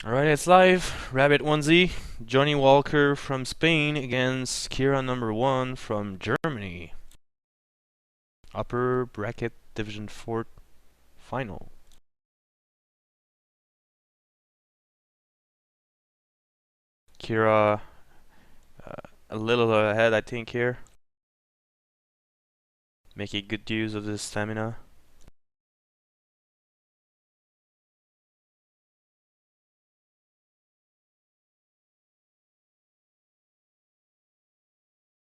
Alright, it's live. Rabbit 1Z, Johnnie Walker from Spain against Kira No.1 from Germany. Upper bracket Division 4 final. Kira a little ahead, I think, here. Making good use of this stamina.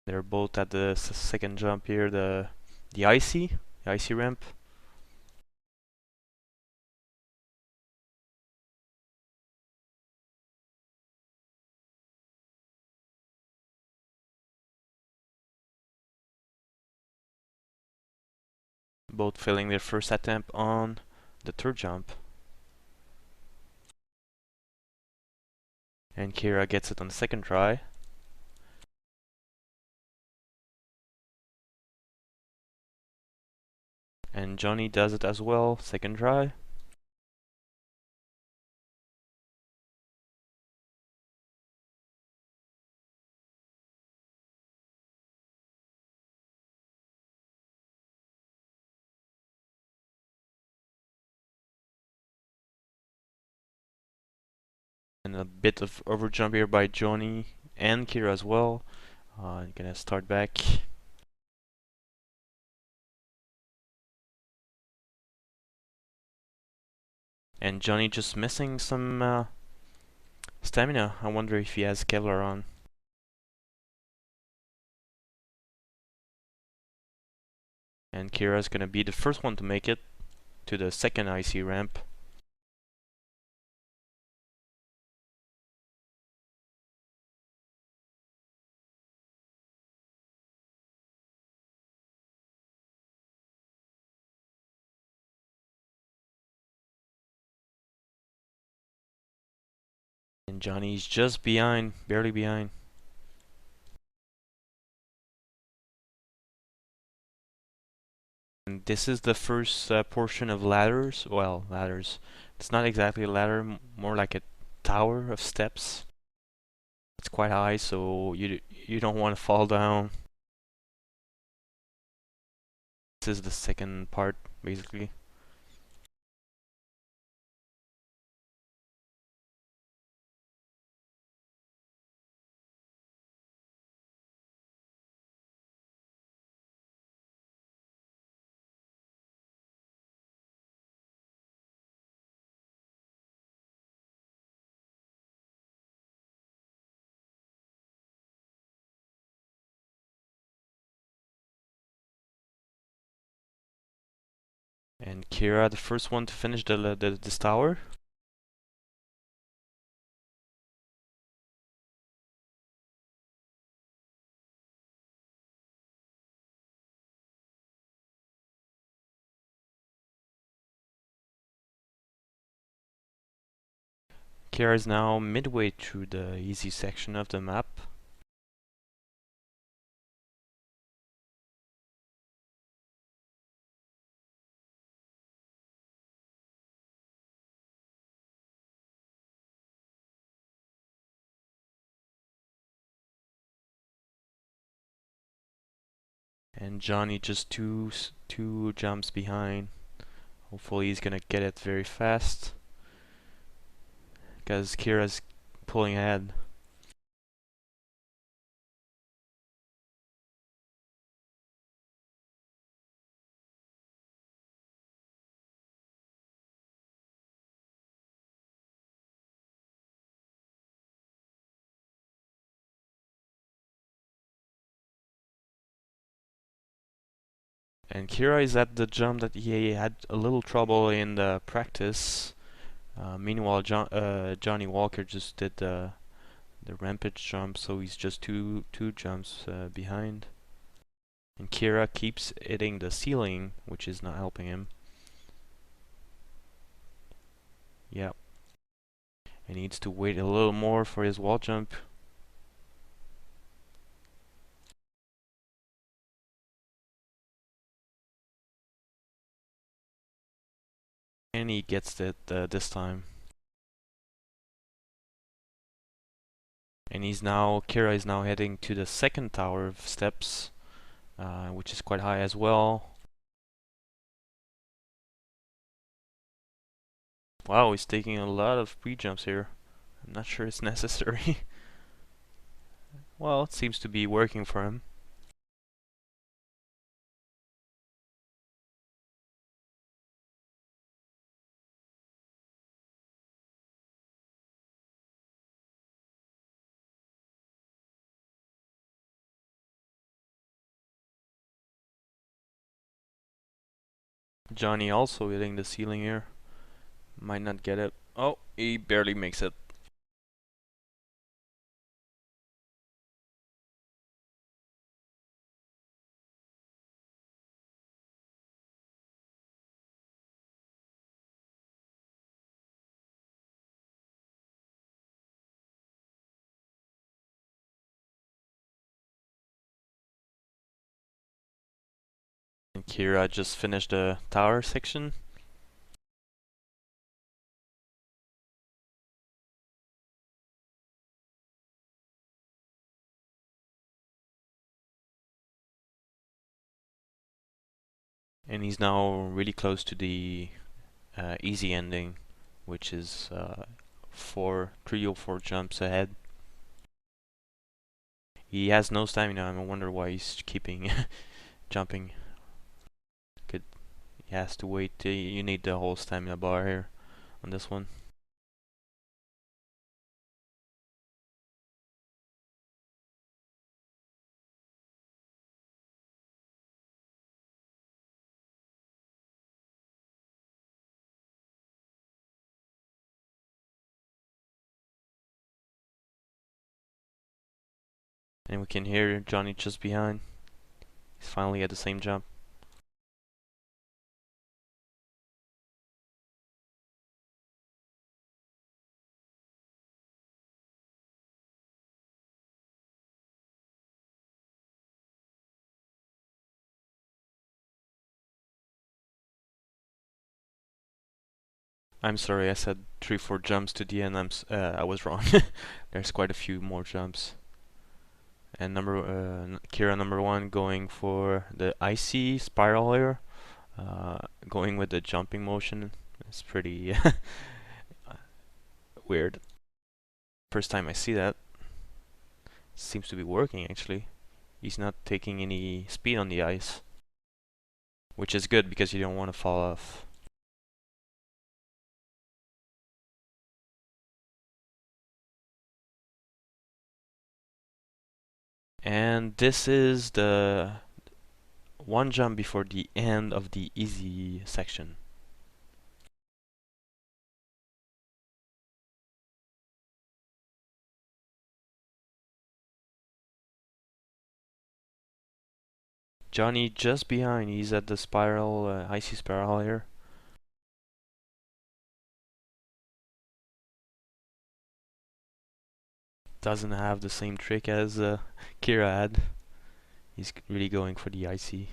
They're both at the second jump here, the icy ramp. Both failing their first attempt on the third jump. And Kira gets it on the second try. And Johnny does it as well, second try. And a bit of overjump here by Johnny and Kira as well. Gonna start back. And Johnny just missing some stamina. I wonder if he has Kevlar on. And Kira's gonna be the first one to make it to the second icy ramp. And Johnny's just behind, barely behind. And this is the first portion of ladders. Well, ladders. It's not exactly a ladder, more like a tower of steps. It's quite high, so you don't want to fall down. This is the second part, basically. And Kira, the first one to finish this tower. Kira is now midway through the easy section of the map. And Johnny just two jumps behind. Hopefully he's gonna get it very fast, because Kira's pulling ahead. And Kira is at the jump that he had a little trouble in the practice. Meanwhile, Johnnie Walker just did the rampage jump, so he's just two jumps behind. And Kira keeps hitting the ceiling, which is not helping him. Yeah. He needs to wait a little more for his wall jump. And he gets it this time. And Kira is now heading to the second tower of steps, which is quite high as well. Wow, he's taking a lot of pre-jumps here. I'm not sure it's necessary. Well, it seems to be working for him. Johnny also hitting the ceiling here. Might not get it. Oh, he barely makes it. And Kira just finished the tower section. And he's now really close to the easy ending, which is 3 or 4 jumps ahead. He has no stamina. I wonder why he's keeping jumping. He has to wait. You need the whole stamina bar here on this one. And we can hear Johnny just behind. He's finally at the same jump. I'm sorry, I said 3-4 jumps to the end. I was wrong. There's quite a few more jumps. And Kira No.1 going for the icy spiral here. Going with the jumping motion. It's pretty weird. First time I see that. Seems to be working actually. He's not taking any speed on the ice, which is good because you don't want to fall off. And this is the one jump before the end of the easy section. Johnny just behind. He's at the spiral, icy spiral here. Doesn't have the same trick as Kira had. He's really going for the icy.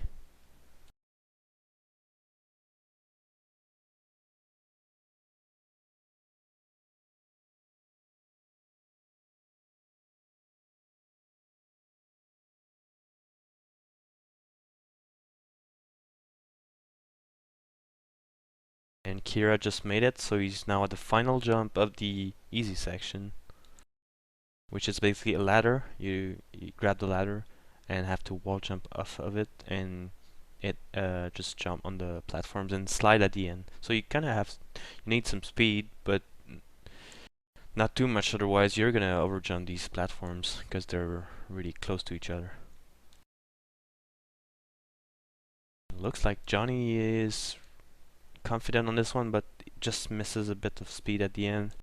And Kira just made it, so he's now at the final jump of the easy section, which is basically a ladder. You grab the ladder and have to wall jump off of it, and it just jump on the platforms and slide at the end. So you kind of you need some speed, but not too much, otherwise you're gonna overjump these platforms because they're really close to each other. Looks like Johnny is confident on this one, but just misses a bit of speed at the end.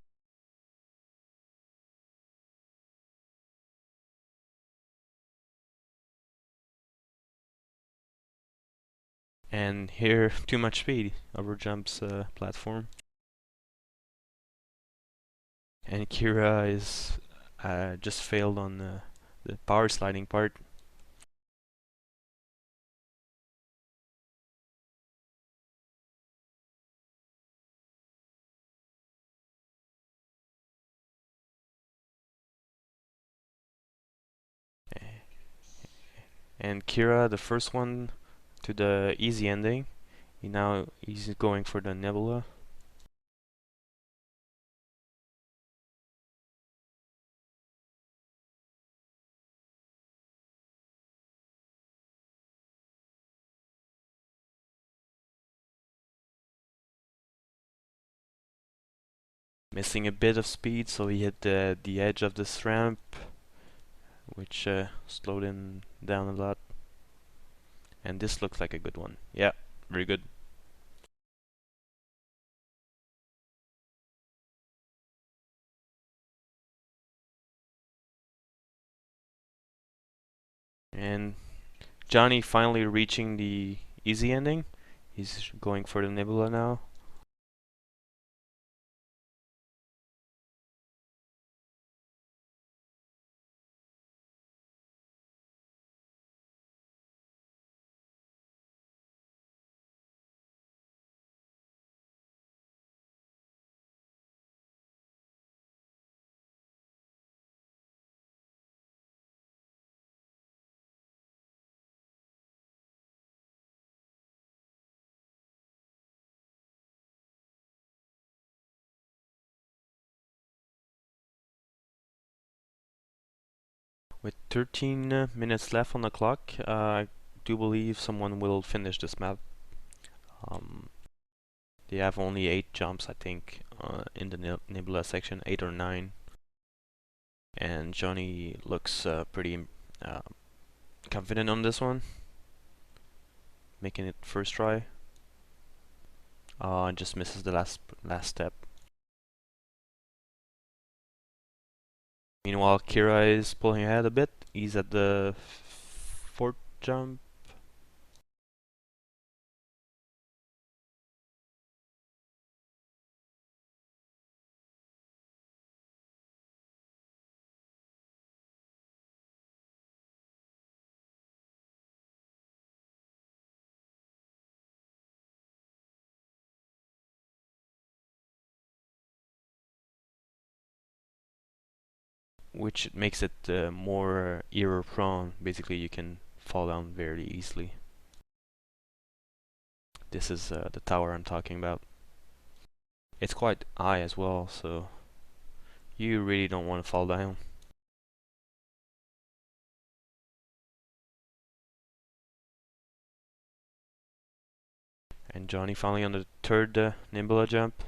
And here, too much speed, overjumps platform. And Kira is just failed on the power sliding part. And Kira, the first one to the easy ending. He's going for the Nebula. Missing a bit of speed, so he hit the edge of this ramp, which slowed him down a lot. And this looks like a good one. Yeah, very good. And Johnny finally reaching the easy ending. He's going for the Nebula now. With 13 minutes left on the clock, I do believe someone will finish this map. Um, they have only 8 jumps, I think, in the Nebula section, 8 or 9. And Johnny looks pretty uh, confident on this one, making it first try. And just misses the last step. Meanwhile, Kira is pulling ahead a bit. He's at the 4th jump. Which makes it more error prone. Basically, you can fall down very easily. This is the tower I'm talking about. It's quite high as well, so you really don't want to fall down. And Johnny finally on the 3rd Nebula jump.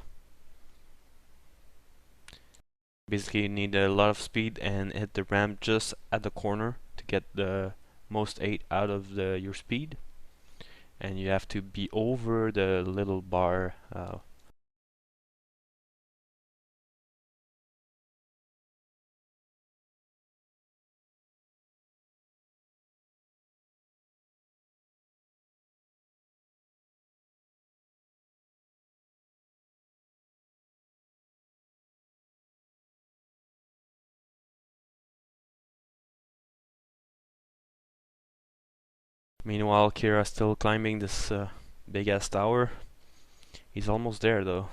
Basically, you need a lot of speed and hit the ramp just at the corner to get the most 8 out of your speed. And you have to be over the little bar. Meanwhile, Kira's still climbing this big ass tower. He's almost there though.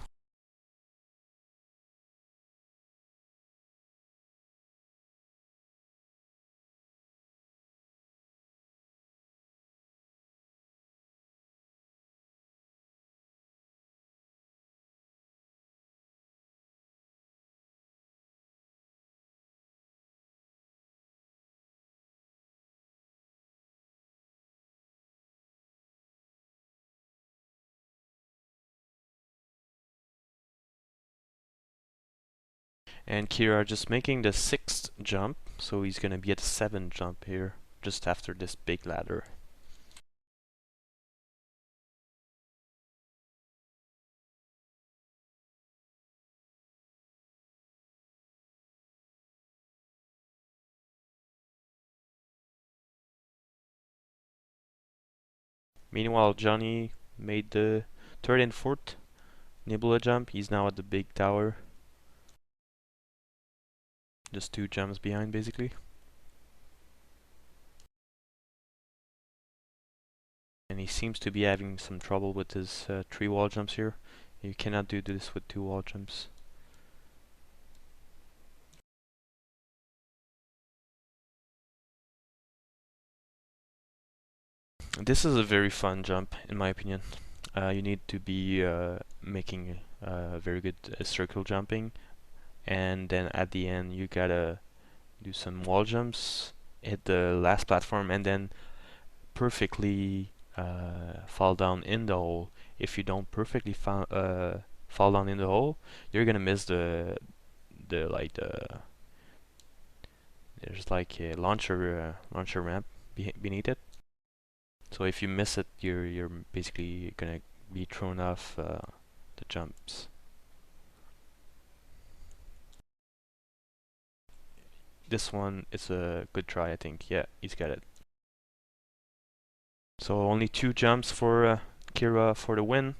And Kira just making the 6th jump, so he's gonna be at the 7th jump here, just after this big ladder. Meanwhile, Johnny made the 3rd and 4th Nebula jump. He's now at the big tower. Just 2 jumps behind, basically. And he seems to be having some trouble with his 3 wall jumps here. You cannot do this with 2 wall jumps. This is a very fun jump, in my opinion. You need to be making very good circle jumping, and then at the end you gotta do some wall jumps, hit the last platform, and then perfectly fall down in the hole. If you don't perfectly fall down in the hole, you're gonna miss the there's like a launcher ramp beneath it. So if you miss it, you're basically gonna be thrown off the jumps. This one is a good try, I think. Yeah, he's got it. So only 2 jumps for Kira for the win.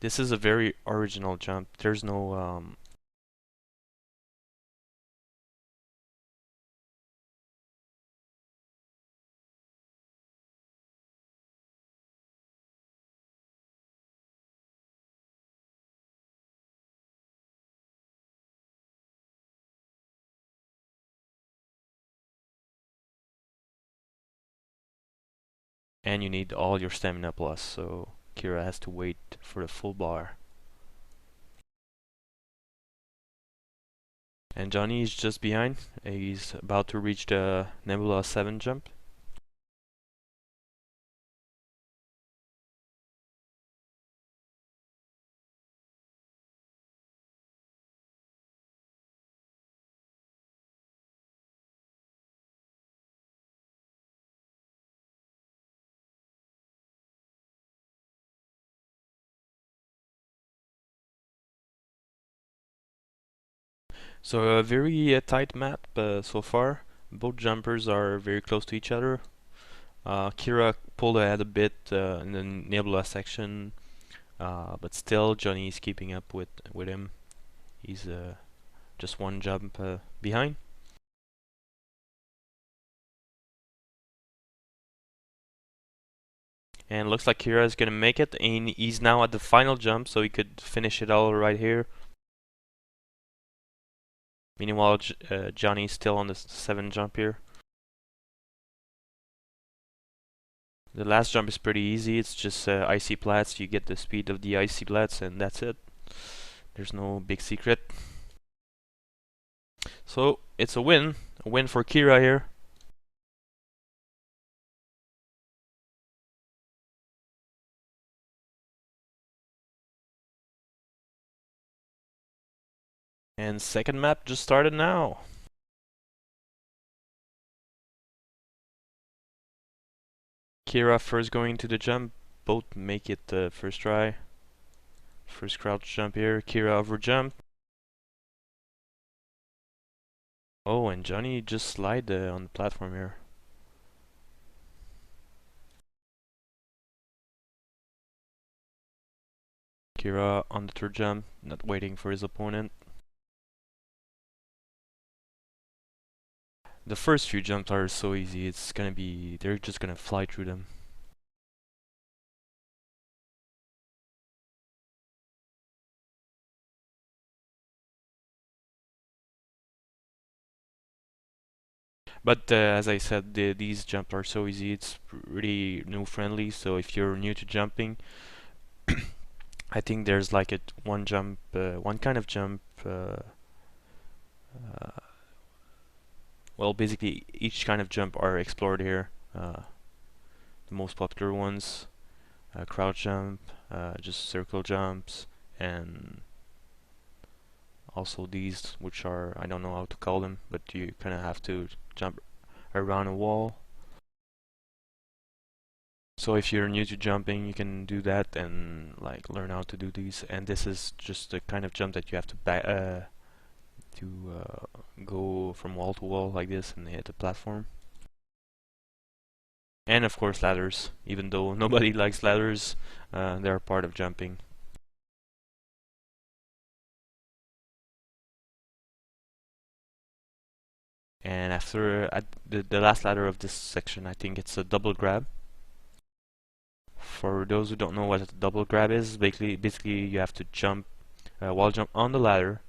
This is a very original jump. There's no and you need all your stamina plus, so Kira has to wait for the full bar. And Johnny is just behind. He's about to reach the Nebula 7 jump. So a very tight map so far. Both jumpers are very close to each other. Kira pulled ahead a bit in the Nebula section, but still Johnny is keeping up with him. He's just 1 jump behind. And looks like Kira is gonna make it, and he's now at the final jump, so he could finish it all right here. Meanwhile, Johnny's still on the 7 jump here. The last jump is pretty easy. It's just icy plats. You get the speed of the icy plats, and that's it. There's no big secret. So it's a win for Kira here. And second map just started now. Kira first going to the jump. Both make it the first try. First crouch jump here. Kira over jump. Oh, and Johnny just slide on the platform here. Kira on the third jump, not waiting for his opponent. The first few jumps are so easy, they're just gonna fly through them. But as I said, these jumps are so easy, it's really new friendly, so if you're new to jumping, I think there's like one kind of jump, well, basically each kind of jump are explored here. The most popular ones, crouch jump, just circle jumps, and also these, which are, I don't know how to call them, but you kind of have to jump around a wall. So if you're new to jumping, you can do that and like learn how to do these. And this is just the kind of jump that you have to go from wall to wall like this and hit the platform. And of course ladders, even though nobody likes ladders, they're part of jumping. And after the last ladder of this section, I think it's a double grab. For those who don't know what a double grab is, basically you have to jump, wall jump on the ladder,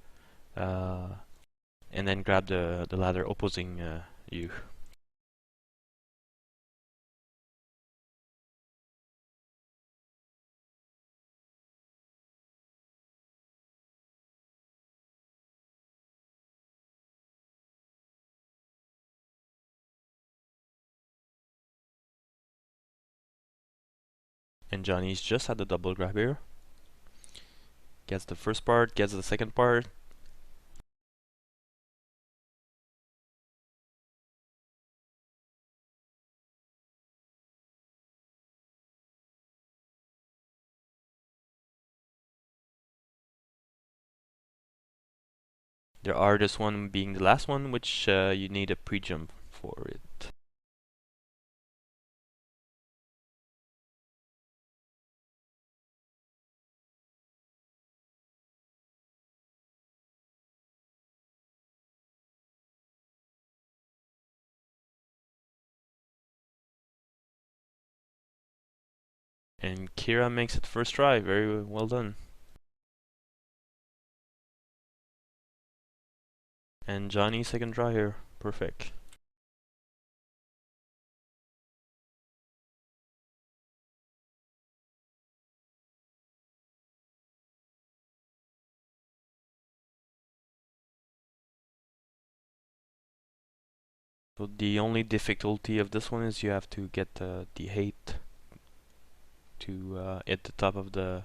and then grab the ladder opposing you. And Johnny's just at the double grab here. Gets the first part, gets the second part. There are this one being the last one, which you need a pre-jump for it. And Kira makes it first try. Very well done. And Johnny second try here. Perfect. So the only difficulty of this one is you have to get the height to hit the top of the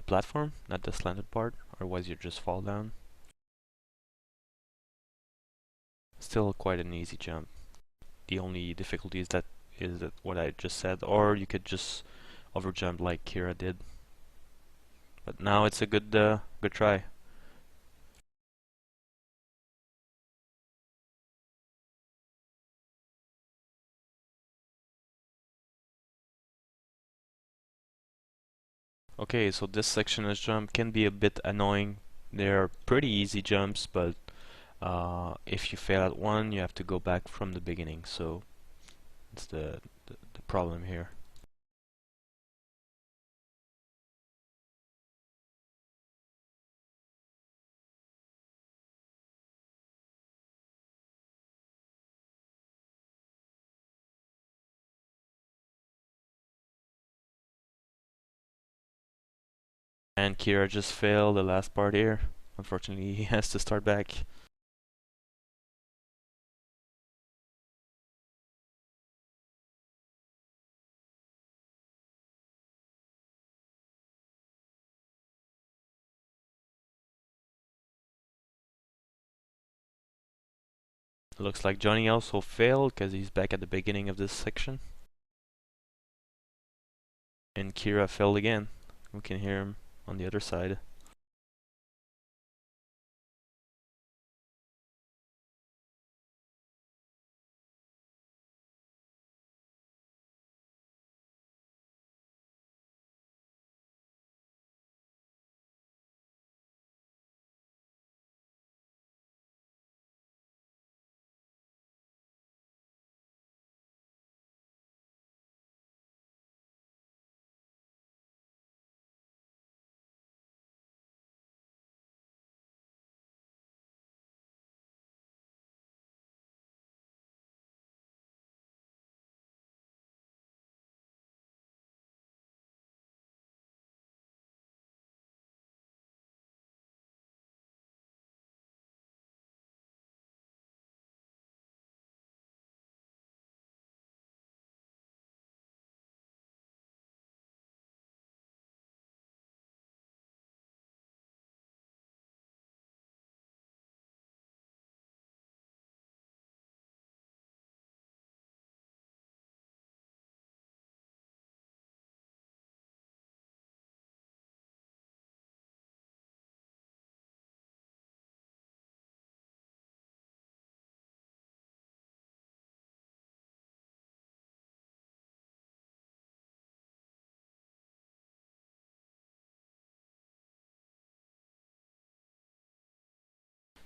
platform, not the slanted part, otherwise you just fall down. Still quite an easy jump. The only difficulty is that what I just said, or you could just overjump like Kira did. But now it's a good good try. Okay, so this section of jump can be a bit annoying. They're pretty easy jumps, but if you fail at one, you have to go back from the beginning. So it's the problem here. And Kira just failed the last part here. Unfortunately, he has to start back. Looks like Johnny also failed because he's back at the beginning of this section. And Kira failed again. We can hear him on the other side.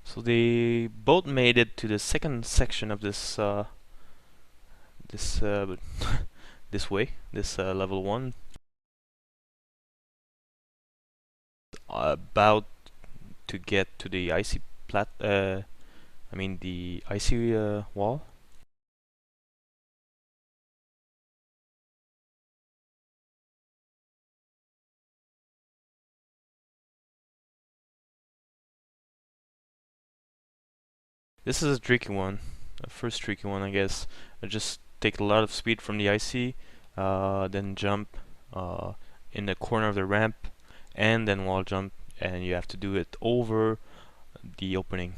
So they both made it to the second section of this this way, this level 1. About to get to the icy the icy wall. This is a tricky one. First tricky one, I guess. Just take a lot of speed from the IC, then jump in the corner of the ramp, and then wall jump, and you have to do it over the opening.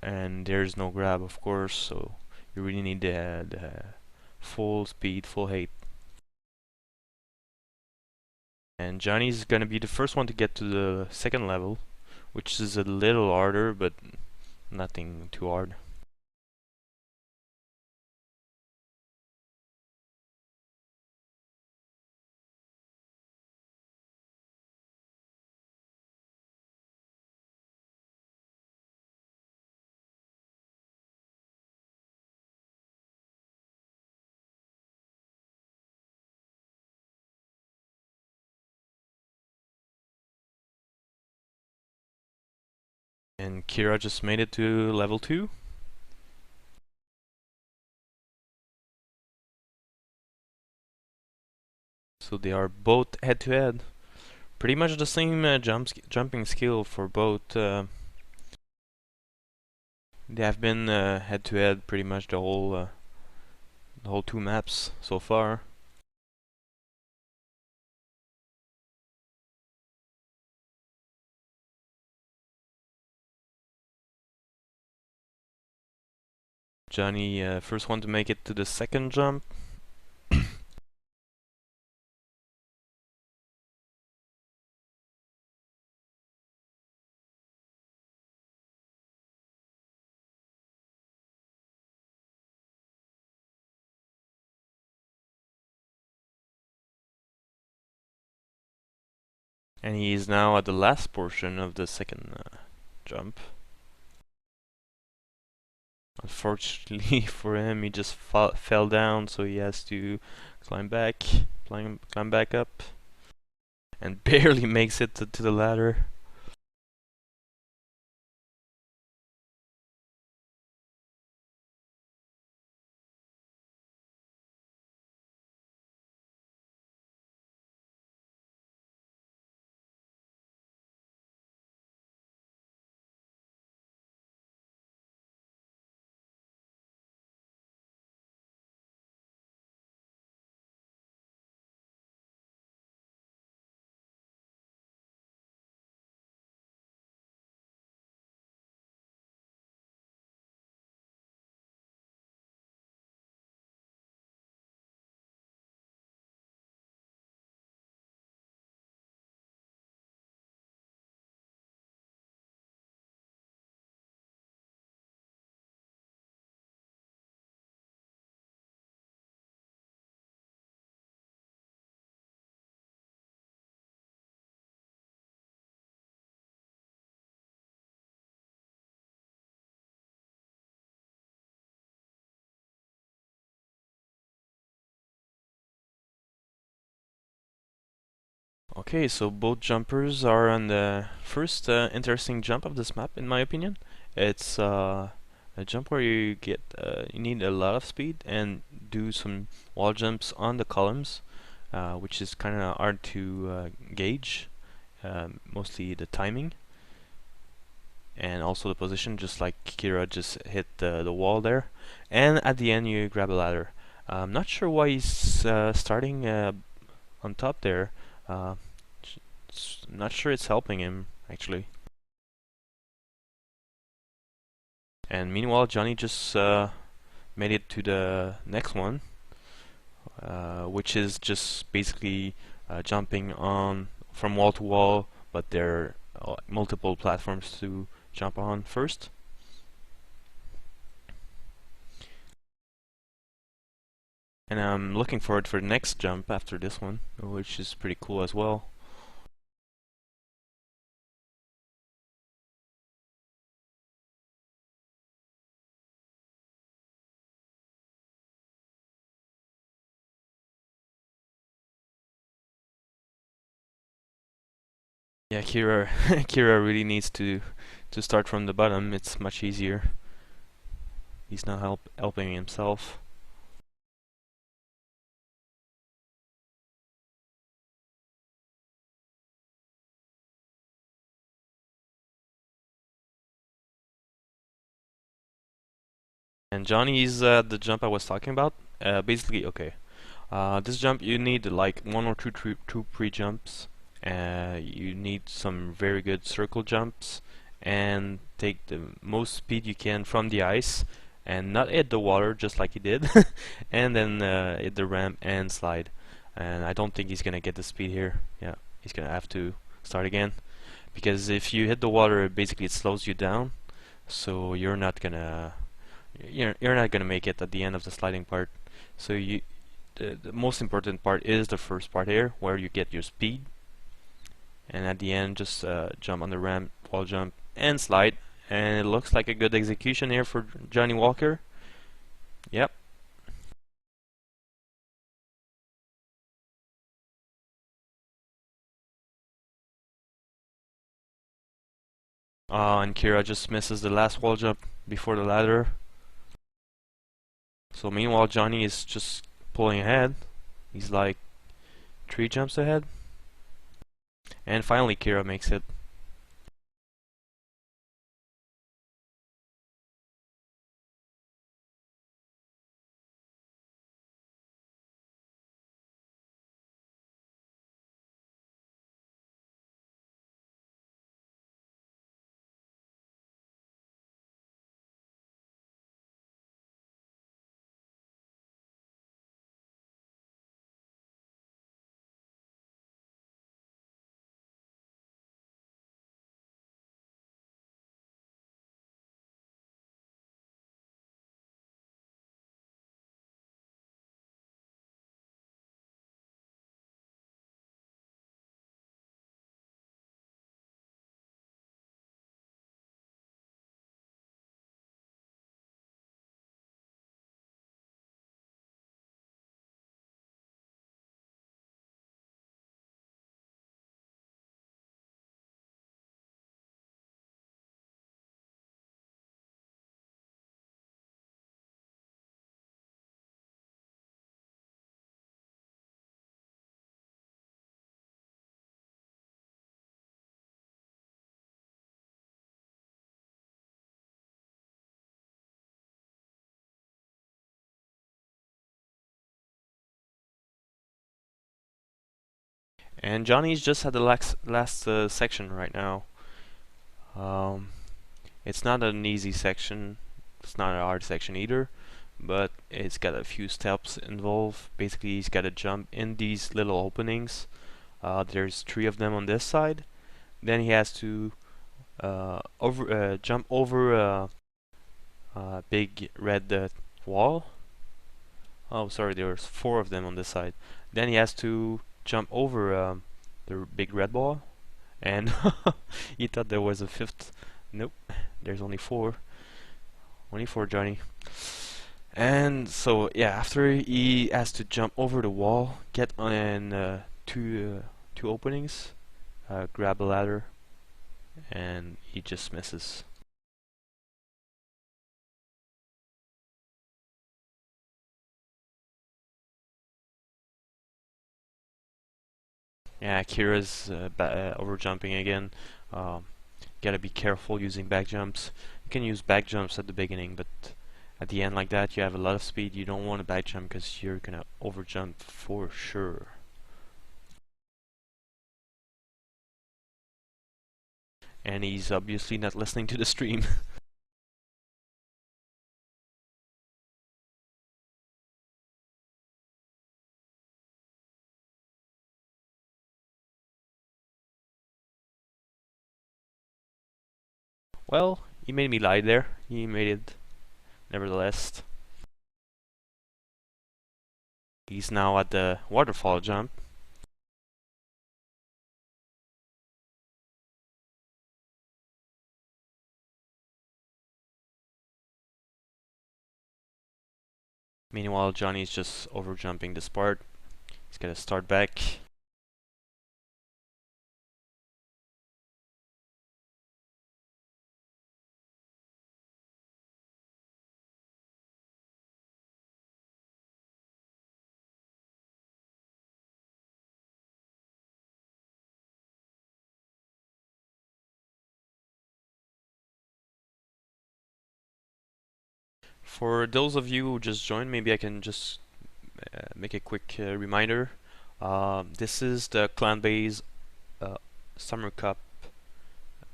And there's no grab, of course, so you really need the full speed, full height. And Johnny's gonna be the first one to get to the second level, which is a little harder, but nothing too hard. And Kira just made it to level 2. So they are both head to head. Pretty much the same jumping skill for both. They have been head to head pretty much the whole 2 maps so far. Johnny first one to make it to the second jump. And he is now at the last portion of the second jump. Unfortunately for him, he just fell down, so he has to climb back up, and barely makes it to the ladder. Okay, so both jumpers are on the first interesting jump of this map, in my opinion. It's a jump where you need a lot of speed and do some wall jumps on the columns, which is kind of hard to gauge. Mostly the timing and also the position, just like Kira just hit the wall there. And at the end, you grab a ladder. I'm not sure why he's starting on top there. Uh, Not sure it's helping him, actually. And meanwhile, Johnny just made it to the next one, which is just basically jumping on from wall to wall, but there are multiple platforms to jump on first. And I'm looking forward for the next jump after this one, which is pretty cool as well. Yeah, Kira Kira really needs to start from the bottom. It's much easier. He's not helping himself. And Johnny is the jump I was talking about. Basically, okay. This jump you need like one or two pre-jumps. You need some very good circle jumps and take the most speed you can from the ice and not hit the water just like he did, and then hit the ramp and slide. And I don't think he's gonna get the speed here. Yeah, he's gonna have to start again because if you hit the water, basically it slows you down, so you're not gonna make it at the end of the sliding part. So the most important part is the first part here, where you get your speed, and at the end just jump on the ramp, wall jump, and slide. And it looks like a good execution here for Johnny Walker. Yep. And Kira just misses the last wall jump before the ladder. So meanwhile, Johnny is just pulling ahead. He's like 3 jumps ahead. And finally, Kira makes it. And Johnny's just at the last section right now. Um, it's not an easy section. It's not a hard section either, but it's got a few steps involved. Basically, he's got to jump in these little openings. There's 3 of them on this side. Then he has to jump over a big red wall. Oh, sorry, there's 4 of them on this side. Then he has to jump over the big red ball, and he thought there was a 5th. Nope, there's only 4. Only 4, Johnny. And so yeah, after he has to jump over the wall, get on two openings, grab a ladder, and he just misses. Yeah, Kira's over jumping again. Um, Gotta be careful using back jumps. You can use back jumps at the beginning, but at the end like that, you have a lot of speed. You don't want to back jump because you're gonna over jump for sure. And he's obviously not listening to the stream. Well, he made me lie there. He made it nevertheless. He's now at the waterfall jump. Meanwhile, Johnny's just over jumping this part. He's gotta start back. For those of you who just joined, maybe I can just make a quick reminder. This is the Clanbase Summercup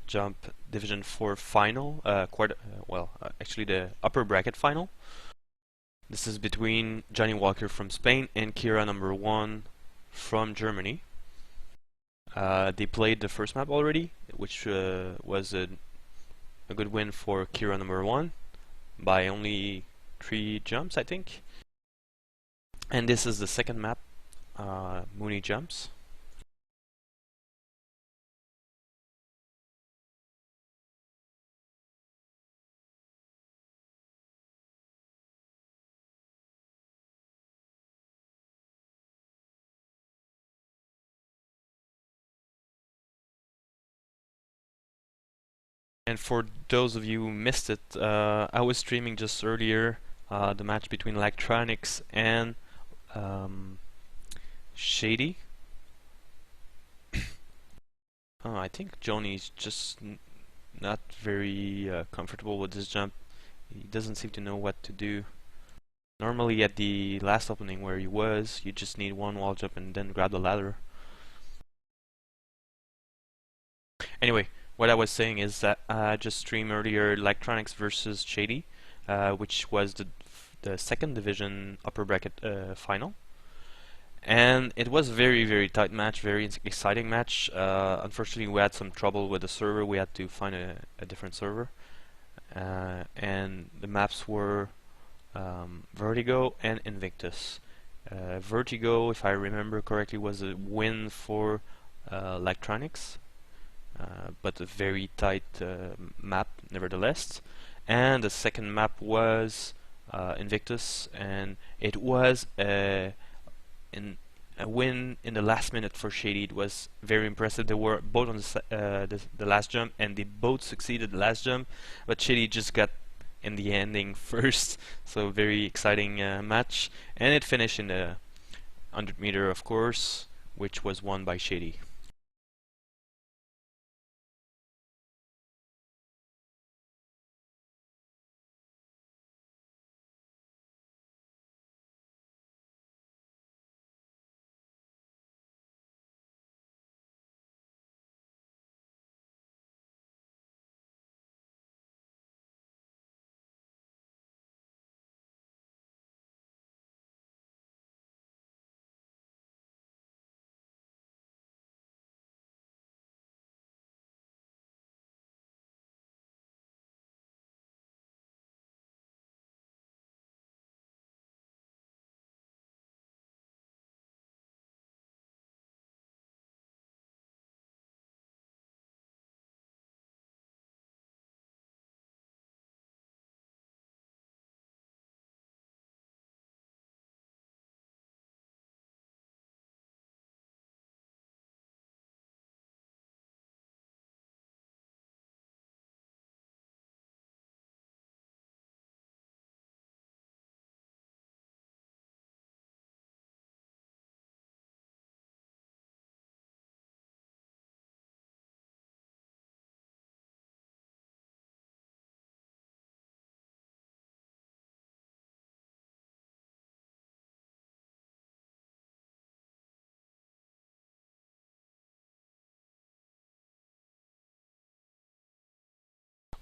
Jump Division 4 final, actually the upper bracket final. This is between Johnnie Walker from Spain and Kira No.1 from Germany. They played the first map already, which was a good win for Kira No.1 by only 3 jumps, I think. And this is the second map, Mooney Jumps. And for those of you who missed it, I was streaming just earlier the match between Electronics and Shady. I think Johnny's just not very comfortable with this jump. He doesn't seem to know what to do. Normally at the last opening where he was, you just need one wall jump and then grab the ladder. Anyway, what I was saying is that I just streamed earlier Electronics versus Shady, which was the second division upper bracket final. And it was a very tight match, very exciting match. Unfortunately, we had some trouble with the server. We had to find a different server. And the maps were Vertigo and Invictus. Vertigo, if I remember correctly, was a win for Electronics, but a very tight map nevertheless. And the second map was Invictus, and it was a win in the last minute for Shady. It was very impressive. They were both on the last jump, and they both succeeded the last jump, but Shady just got in the ending first. So very exciting match, and it finished in the 100 meter, of course, which was won by Shady.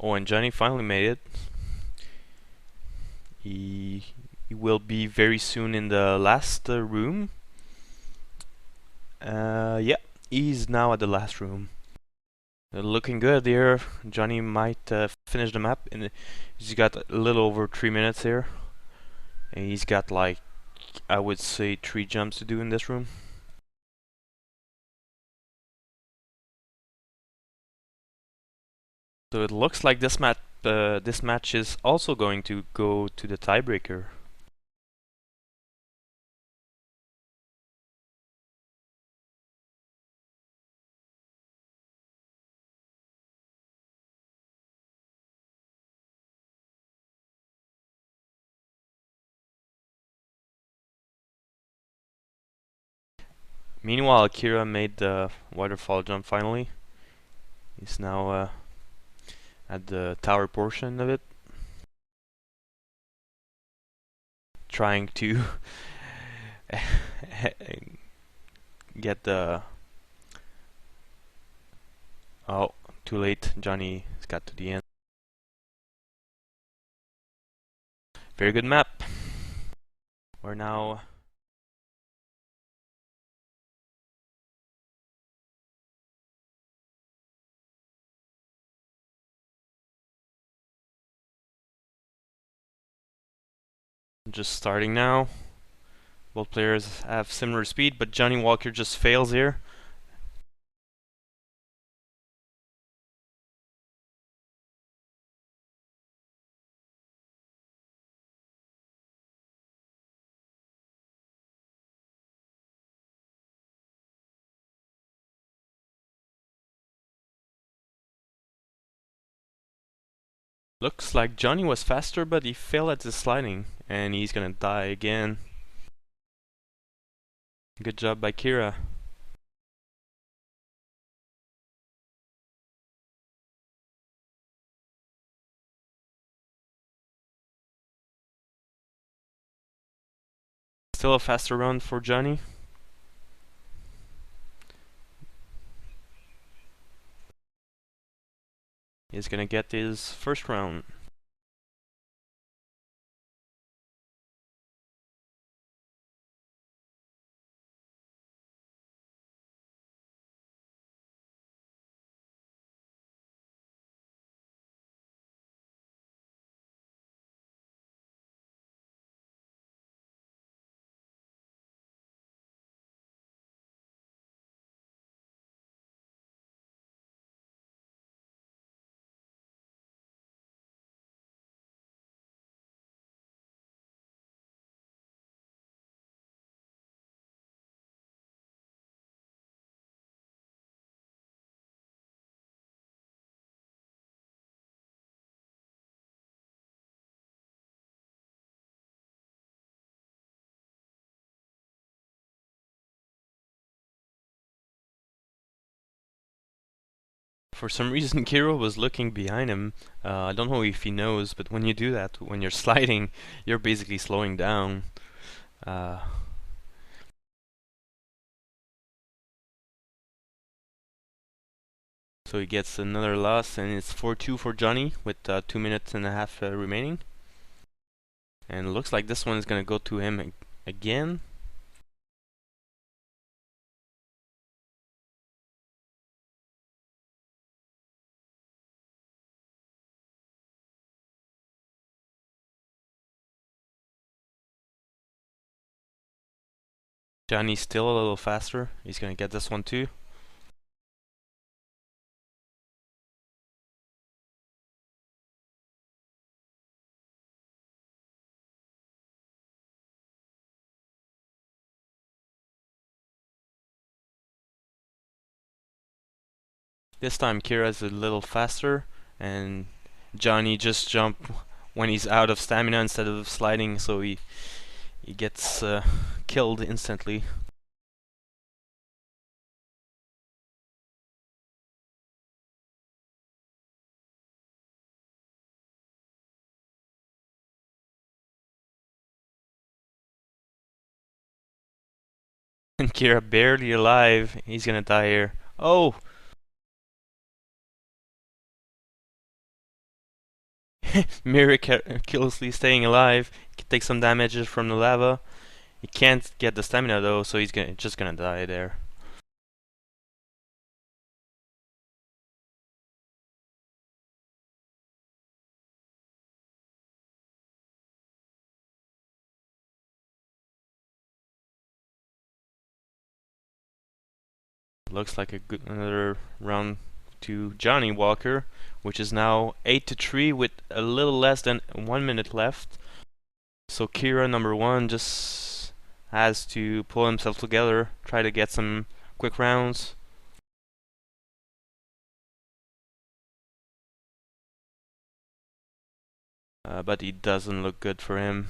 Oh, and Johnny finally made it. He will be very soon in the last room. Yeah, he's now at the last room. Looking good here. Johnny might finish the map. He's got a little over 3 minutes here. And he's got, like, I would say 3 jumps to do in this room. So it looks like this match is also going to go to the tiebreaker. Meanwhile, Akira made the waterfall jump finally. He's now at the tower portion of it. trying to get the... Oh, too late. Johnny has got to the end. Very good map. We're now... just starting now. Both players have similar speed, but Johnnie Walker just fails here. Looks like Johnny was faster, but he failed at the sliding, and he's gonna die again. Good job by Kira. Still a faster run for Johnny. He's gonna get his first round. For some reason, Kiro was looking behind him. I don't know if he knows, but when you do that, when you're sliding, you're basically slowing down. So he gets another loss, and it's 4-2 for Johnny with 2 minutes and a half remaining. And it looks like this one is gonna go to him again. Johnny's still a little faster. He's gonna get this one too. This time Kira's a little faster, and Johnny just jumped when he's out of stamina instead of sliding, so he gets killed instantly. And Kira barely alive. He's gonna die here. Oh! Miraculously staying alive. He can take some damages from the lava. He can't get the stamina though, so he's just gonna die there. Looks like another round to Johnnie Walker, which is now 8-3 with a little less than 1 minute left. So Kira, No.1, just has to pull himself together, try to get some quick rounds. But it doesn't look good for him.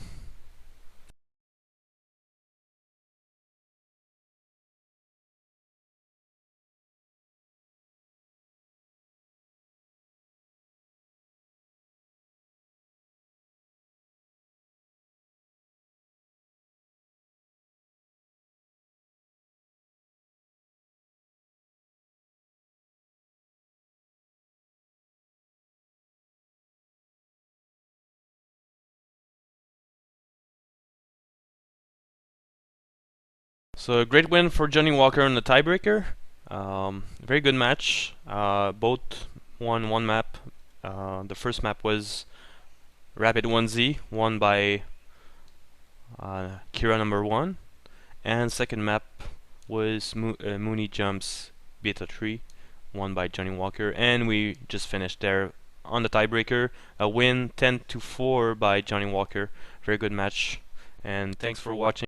So a great win for Johnnie Walker in the tiebreaker. Very good match. Both won one map. The first map was Rapid 1Z, won by Kira No.1, and second map was Mooney Jumps Beta 3, won by Johnnie Walker, and we just finished there on the tiebreaker. A win 10-4 by Johnnie Walker. Very good match, and thanks for watching.